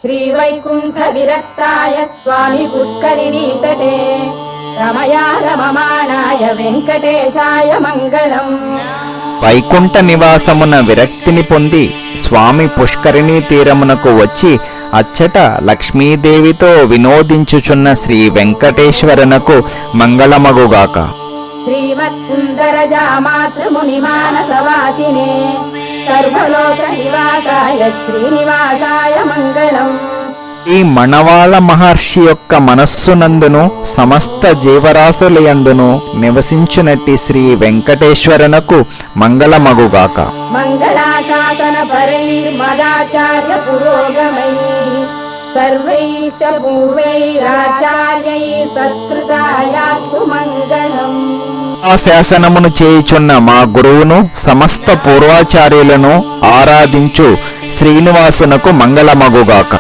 శ్రీవైకుంఠ విరక్తాయ స్వామి పుష్కరిణీ తటే రమయా రమమాణాయ వెంకటేశాయ మంగళం. వైకుంఠ నివాసమున విరక్తిని పొంది స్వామి పుష్కరిణీ తీరమునకు వచ్చి అచ్చట లక్ష్మీదేవితో వినోదించుచున్న శ్రీ వెంకటేశ్వరునకు మంగళమగుగాక. శ్రీమత్సుందరజా మాతృముని మానసవాసినే సర్వలోక నివాసాయ శ్రీనివాసాయ మంగళం. ఈ మణవాళ మహర్షి యొక్క మనస్సునందును సమస్త జీవరాశులయందును నివసించునట్టి శ్రీ వెంకటేశ్వరునకు మంగళమగుగాక. మంగళాశాసన పరైర్మదాచార్య పురోగమై సర్వైశ్చ పూర్వైరాచార్యై సత్కృతాయాస్తు మంగళం. ఆ శాసనమును చేయుచున్న మా గురువును సమస్త పూర్వాచార్యులను ఆరాధించు శ్రీనివాసునకు మంగళమగుగాక.